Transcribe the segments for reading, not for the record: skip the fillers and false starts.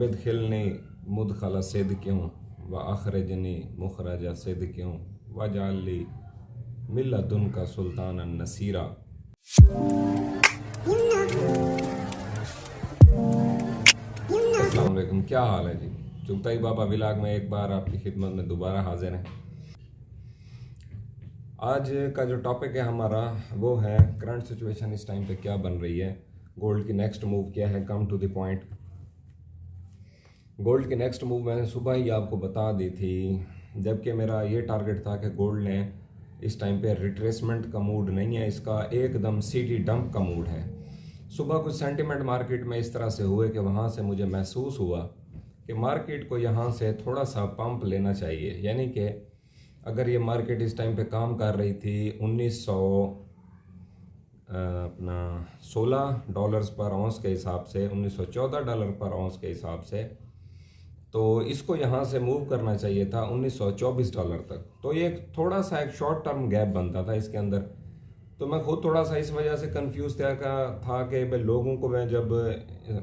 खिलनी मुदखला सिद क्यों व अखरजनी मुखरजा सिद क्यों वजाली मिल्लतुन का सुल्तान नसीरा। अस्सलाम वालेकुम, क्या हाल है जी। चुगताई बाबा विलाग में एक बार आपकी खिदमत में दोबारा हाजिर हैं। आज का जो टॉपिक है हमारा वो है करंट सिचुएशन इस टाइम पे क्या बन रही है, गोल्ड की नेक्स्ट मूव क्या है। Come to the point. Gold की नेक्स्ट मूव मैंने सुबह ही आपको बता दी थी, जबकि मेरा ये टारगेट था कि गोल्ड ने इस टाइम पे रिट्रेसमेंट का मूड नहीं है, इसका एकदम सीटी डंप का मूड है। सुबह कुछ सेंटिमेंट मार्केट में इस तरह से हुए कि वहाँ से मुझे महसूस हुआ कि मार्केट को यहाँ से थोड़ा सा पंप लेना चाहिए। यानी कि अगर ये मार्केट इस टाइम पे काम कर रही थी 1916 डॉलर्स पर औंस के हिसाब से, 1914 डॉलर पर औंस के हिसाब से, तो इसको यहाँ से मूव करना चाहिए था 1924 डॉलर तक। तो ये थोड़ा सा एक शॉर्ट टर्म गैप बनता था इसके अंदर। तो मैं खुद थोड़ा सा इस वजह से कंफ्यूज था कि भाई लोगों को मैं जब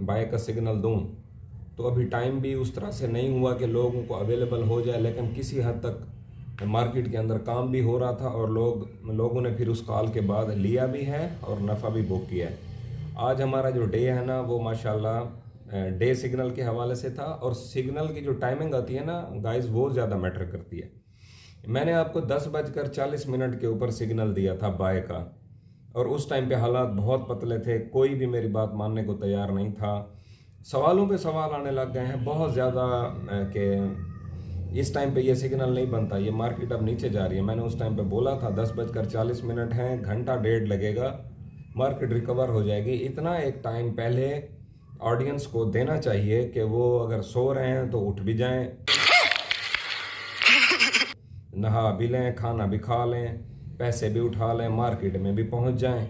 बाय का सिग्नल दूं तो अभी टाइम भी उस तरह से नहीं हुआ कि लोगों को अवेलेबल हो जाए, लेकिन किसी हद तक मार्केट के अंदर काम भी हो रहा था और लोगों ने फिर उस कॉल के बाद लिया भी है और नफ़ा भी बुक किया है। आज हमारा जो डे है ना वो माशाल्लाह डे सिग्नल के हवाले से था, और सिग्नल की जो टाइमिंग आती है ना गाइस वो ज़्यादा मैटर करती है। मैंने आपको 10:40 के ऊपर सिग्नल दिया था बाय का, और उस टाइम पे हालात बहुत पतले थे, कोई भी मेरी बात मानने को तैयार नहीं था। सवालों पे सवाल आने लग गए हैं बहुत ज़्यादा कि इस टाइम पे ये सिग्नल नहीं बनता, ये मार्केट अब नीचे जा रही है। मैंने उस टाइम पे बोला था 10:40 हैं, घंटा डेढ़ लगेगा, मार्केट रिकवर हो जाएगी। इतना एक टाइम पहले ऑडियंस को देना चाहिए कि वो अगर सो रहे हैं तो उठ भी जाएं, नहा भी लें, खाना भी खा लें, पैसे भी उठा लें, मार्केट में भी पहुंच जाएं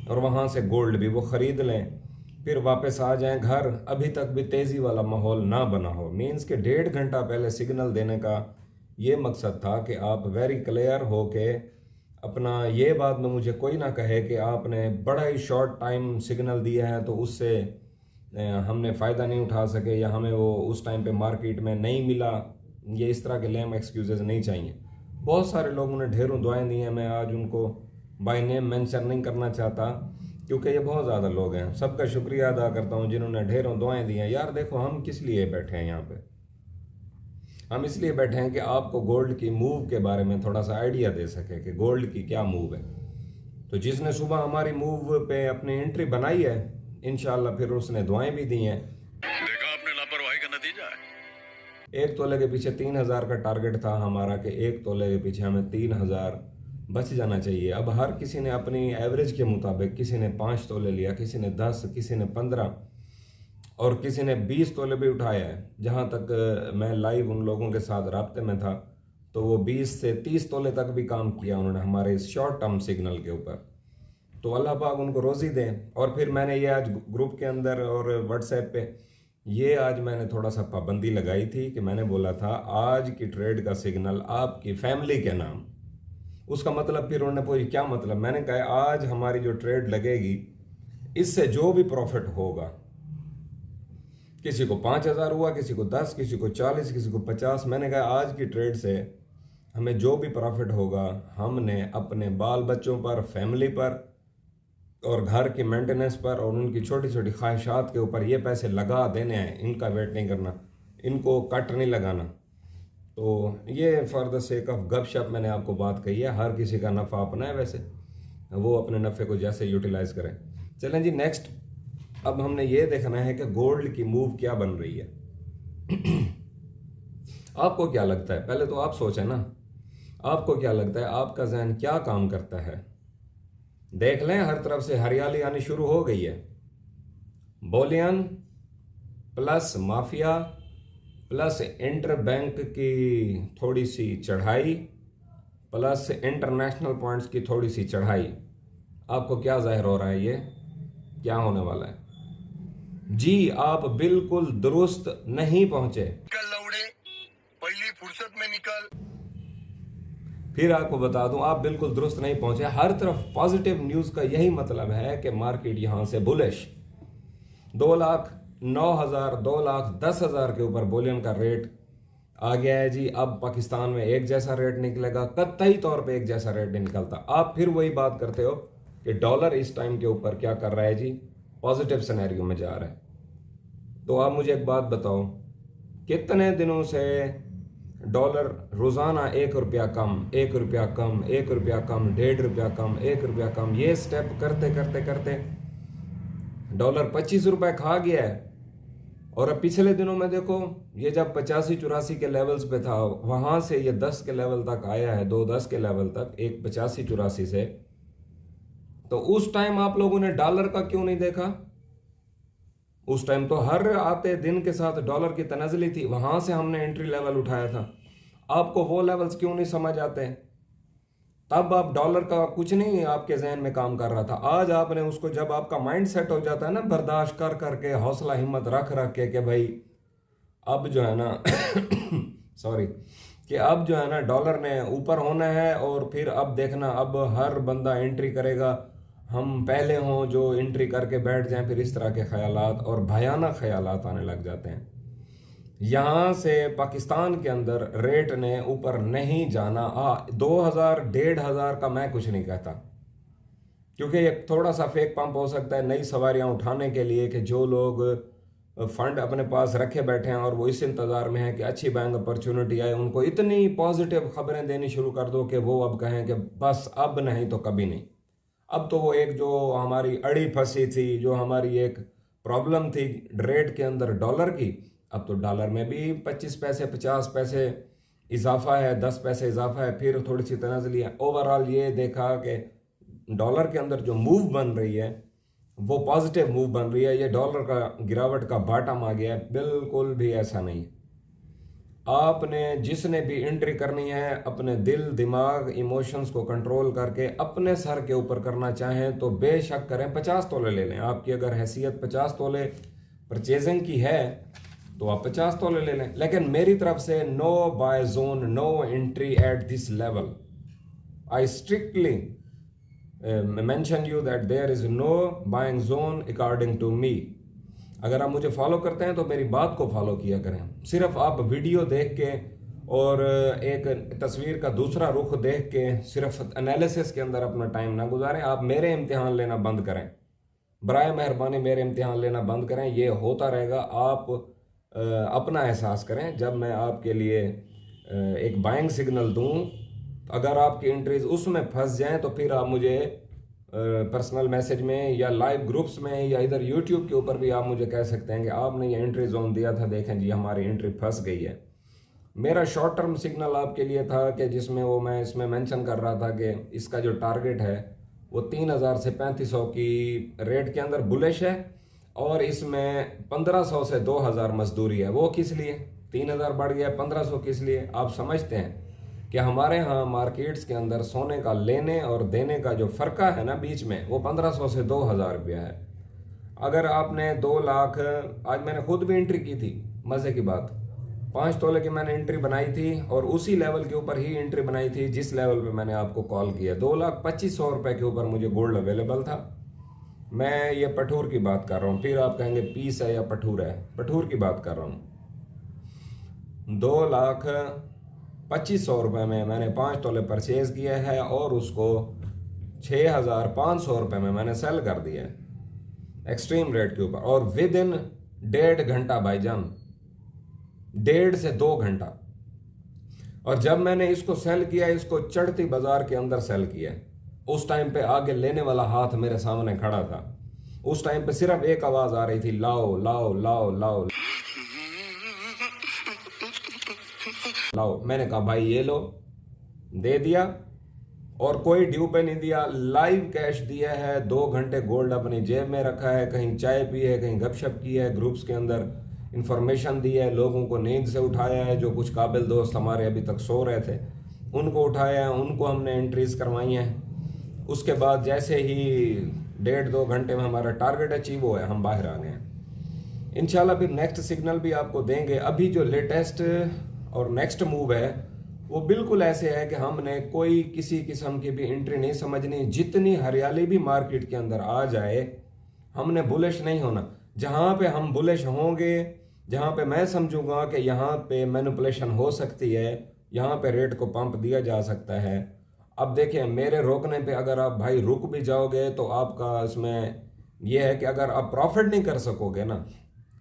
और वहां से गोल्ड भी वो खरीद लें, फिर वापस आ जाएं घर। अभी तक भी तेजी वाला माहौल ना बना हो। मीन्स के 1.5 घंटा पहले सिग्नल देने का ये मकसद था कि आप वेरी क्लियर हो के अपना ये बात में मुझे कोई ना कहे कि आपने बड़ा ही शॉर्ट टाइम सिग्नल दिया है तो उससे हमने फ़ायदा नहीं उठा सके या हमें वो उस टाइम पे मार्केट में नहीं मिला। ये इस तरह के लेम एक्सक्यूजेज नहीं चाहिए। बहुत सारे लोगों ने ढेरों दुआएं दी हैं, मैं आज उनको बाय नेम मेंशन नहीं करना चाहता क्योंकि ये बहुत ज़्यादा लोग हैं। सबका शुक्रिया अदा करता हूँ जिन्होंने ढेरों दुआएं दी हैं। यार देखो, हम किस लिए बैठे हैं यहाँ पे? हम इसलिए बैठे हैं कि आपको गोल्ड की मूव के बारे में थोड़ा सा आइडिया दे सके कि गोल्ड की क्या मूव है। तो जिसने सुबह हमारी मूव पे अपनी एंट्री बनाई है, इंशाल्लाह फिर उसने दुआएं भी दी हैं। देखा आपने लापरवाही का नतीजा है। 1 तोले के पीछे 3000 का टारगेट था हमारा कि 1 तोले के पीछे हमें 3000 बच जाना चाहिए। अब हर किसी ने अपनी एवरेज के मुताबिक, किसी ने 5 तोले लिया, किसी ने 10, किसी ने 15 और किसी ने 20 तोले भी उठाया है। जहाँ तक मैं लाइव उन लोगों के साथ राब्ते में था तो वो 20 से 30 तोले तक भी काम किया उन्होंने हमारे इस शॉर्ट टर्म सिग्नल के ऊपर। तो अल्लाह पाक उनको रोज़ी दें। और फिर मैंने ये आज ग्रुप के अंदर और व्हाट्सएप पे ये आज मैंने थोड़ा सा पाबंदी लगाई थी कि मैंने बोला था आज की ट्रेड का सिग्नल आपकी फैमिली के नाम। उसका मतलब फिर उन्होंने पूछा क्या मतलब? मैंने कहा आज हमारी जो ट्रेड लगेगी इससे जो भी प्रॉफिट होगा, किसी को 5000 हुआ, किसी को 10, किसी को 40, किसी को 50, मैंने कहा आज की ट्रेड से हमें जो भी प्रॉफिट होगा हमने अपने बाल बच्चों पर, फैमिली पर और घर की मेंटेनेंस पर और उनकी छोटी छोटी ख्वाहिशात के ऊपर ये पैसे लगा देने हैं। इनका वेट नहीं करना, इनको कट नहीं लगाना। तो ये फॉर द सेक ऑफ गपशप मैंने आपको बात कही है। हर किसी का नफ़ा अपना है, वैसे वो अपने नफ़े को जैसे यूटिलाइज करें। चलें जी नेक्स्ट। अब हमने ये देखना है कि गोल्ड की मूव क्या बन रही है। आपको क्या लगता है? पहले तो आप सोचें ना, आपको क्या लगता है? आपका जहन क्या काम करता है? देख लें हर तरफ से हरियाली आनी शुरू हो गई है। Boolean plus mafia plus inter bank की थोड़ी सी चढ़ाई प्लस इंटरनेशनल पॉइंट्स की थोड़ी सी चढ़ाई। आपको क्या जाहिर हो रहा है? ये क्या होने वाला है? जी आप बिल्कुल दुरुस्त नहीं पहुंचे। पहली फुर्सत में निकल। फिर आपको बता दूं, आप बिल्कुल दुरुस्त नहीं पहुंचे। हर तरफ पॉजिटिव न्यूज़ का यही मतलब है कि मार्केट यहां से बुलिश। 2,09,000 2,10,000 के ऊपर बुलियन का रेट आ गया है जी। अब पाकिस्तान में एक जैसा रेट निकलेगा? कतई तौर पे एक जैसा रेट नहीं निकलता। आप फिर वही बात करते हो कि डॉलर इस टाइम के ऊपर क्या कर रहा है जी, पॉजिटिव सिनेरियो में जा रहा है। तो आप मुझे एक बात बताओ, कितने दिनों से डॉलर रोजाना 1 रुपया कम, 1 रुपया कम, 1 रुपया कम, 1.5 रुपया कम, 1 रुपया कम, ये स्टेप करते करते करते डॉलर 25 रुपए खा गया है। और अब पिछले दिनों में देखो, ये जब 85-84 के लेवल्स पे था, वहां से ये 10 के लेवल तक आया है, 2-10 के लेवल तक, एक 85-84 से। तो उस टाइम आप लोगों ने डॉलर का क्यों नहीं देखा? उस टाइम तो हर आते दिन के साथ डॉलर की तनज़ली थी, वहां से हमने एंट्री लेवल उठाया था। आपको वो लेवल्स क्यों नहीं समझ आते? तब आप डॉलर का कुछ नहीं आपके जहन में काम कर रहा था। आज आपने उसको, जब आपका माइंड सेट हो जाता है ना, बर्दाश्त कर करके, हौसला हिम्मत रख रख के कि भाई अब जो है ना सॉरी, कि अब जो है ना डॉलर ने ऊपर होना है, और फिर अब देखना, अब हर बंदा एंट्री करेगा, हम पहले हों जो एंट्री करके बैठ जाएं, फिर इस तरह के ख्यालात और भयानक ख्यालात आने लग जाते हैं। यहाँ से पाकिस्तान के अंदर रेट ने ऊपर नहीं जाना। 2,000 1,500 का मैं कुछ नहीं कहता, क्योंकि ये थोड़ा सा फेक पंप हो सकता है नई सवारियाँ उठाने के लिए, कि जो लोग फंड अपने पास रखे बैठे हैं और वो इस इंतज़ार में है कि अच्छी बाइंग अपॉर्चुनिटी आए, उनको इतनी पॉजिटिव खबरें देनी शुरू कर दो कि वो अब कहें कि बस अब नहीं तो कभी नहीं। अब तो वो एक जो हमारी अड़ी फंसी थी, जो हमारी एक प्रॉब्लम थी रेट के अंदर डॉलर की, अब तो डॉलर में भी 25 पैसे 50 पैसे इजाफा है, 10 पैसे इजाफा है, फिर थोड़ी सी तनाज़ली है। ओवरऑल ये देखा कि डॉलर के अंदर जो मूव बन रही है वो पॉजिटिव मूव बन रही है। ये डॉलर का गिरावट का बॉटम आ गया है, बिल्कुल भी ऐसा नहीं। आपने जिसने भी एंट्री करनी है, अपने दिल दिमाग इमोशंस को कंट्रोल करके अपने सर के ऊपर करना चाहें तो बेशक करें, 50 तोले ले लें। आपकी अगर हैसियत 50 तोले परचेजिंग की है तो आप 50 तोले ले लें, लेकिन मेरी तरफ से no buy zone, no entry at this level. I strictly mention you that there is no buying zone according to me. अगर आप मुझे फॉलो करते हैं तो मेरी बात को फॉलो किया करें। सिर्फ आप वीडियो देख के और एक तस्वीर का दूसरा रुख देख के सिर्फ एनालिसिस के अंदर अपना टाइम ना गुजारें। आप मेरे इम्तिहान लेना बंद करें, बराए मेहरबानी मेरे इम्तिहान लेना बंद करें। ये होता रहेगा। आप अपना एहसास करें। जब मैं आपके लिए एक बाइंग सिग्नल दूं, अगर आपकी एंट्रीज उसमें फंस जाएं तो फिर आप मुझे पर्सनल मैसेज में या लाइव ग्रुप्स में या इधर यूट्यूब के ऊपर भी आप मुझे कह सकते हैं कि आपने ये एंट्री जोन दिया था, देखें जी हमारी एंट्री फंस गई है। मेरा शॉर्ट टर्म सिग्नल आपके लिए था कि जिसमें वो मैं इसमें मेंशन कर रहा था कि इसका जो टारगेट है वो 3,000 से 3,500 की रेट के अंदर बुलिश है, और इसमें 1,500 से 2,000 मजदूरी है। वो किस लिए 3,000 बढ़ गया, 1,500 किस लिए? आप समझते हैं कि हमारे यहाँ मार्केट्स के अंदर सोने का लेने और देने का जो फ़र्का है ना बीच में, वो 1,500 से 2,000 रुपया है। अगर आपने 2 लाख, आज मैंने खुद भी एंट्री की थी, मज़े की बात, 5 तोले की मैंने एंट्री बनाई थी, और उसी लेवल के ऊपर ही एंट्री बनाई थी जिस लेवल पे मैंने आपको कॉल किया। 2,25,000 रुपये के ऊपर मुझे गोल्ड अवेलेबल था। मैं ये पठूर की बात कर रहा हूँ। फिर आप कहेंगे पीस है या पठूर है, पठूर की बात कर रहा हूँ। 2,25,000 रुपये में मैंने 5 तोले परचेज किया है, और उसको 6,500 रुपये में मैंने सेल कर दिया है एक्सट्रीम रेट के ऊपर, और विद इन 1.5 घंटा भाईजान, 1.5 से 2 घंटा। और जब मैंने इसको सेल किया, इसको चढ़ती बाजार के अंदर सेल किया, उस टाइम पे आगे लेने वाला हाथ मेरे सामने खड़ा था। उस टाइम पे सिर्फ एक आवाज आ रही थी, लाओ लाओ लाओ लाओ लाओ। मैंने कहा भाई ये लो, दे दिया, और कोई ड्यू पे नहीं दिया, लाइव कैश दिया है। 2 घंटे गोल्ड अपनी जेब में रखा है, कहीं चाय पी है, कहीं गपशप की है, ग्रुप्स के अंदर इंफॉर्मेशन दी है, लोगों को नींद से उठाया है, जो कुछ काबिल दोस्त हमारे अभी तक सो रहे थे उनको उठाया है, उनको हमने एंट्रीज करवाई हैं। उसके बाद जैसे ही 1.5-2 घंटे में हमारा टारगेट अचीव हुआ है, हम बाहर आ गए हैं। इंशाल्लाह फिर नेक्स्ट सिग्नल भी आपको देंगे। अभी जो लेटेस्ट और नेक्स्ट मूव है वो बिल्कुल ऐसे है कि हमने कोई किसी किस्म की भी एंट्री नहीं समझनी। जितनी हरियाली भी मार्केट के अंदर आ जाए, हमने बुलिश नहीं होना। जहाँ पे हम बुलिश होंगे, जहाँ पे मैं समझूंगा कि यहाँ पे मैनिपुलेशन हो सकती है, यहाँ पे रेट को पंप दिया जा सकता है। अब देखिए, मेरे रोकने पे अगर आप भाई रुक भी जाओगे तो आपका इसमें यह है कि अगर आप प्रॉफिट नहीं कर सकोगे ना,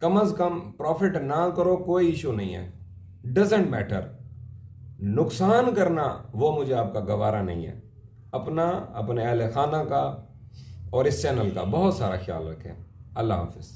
कम अज़ कम प्रॉफिट ना करो, कोई इशू नहीं है, डजेंट मैटर। नुकसान करना वो मुझे आपका गवारा नहीं है। अपना, अपने अहल खाना का और इस चैनल का बहुत सारा ख्याल रखें। अल्लाह हाफिज़।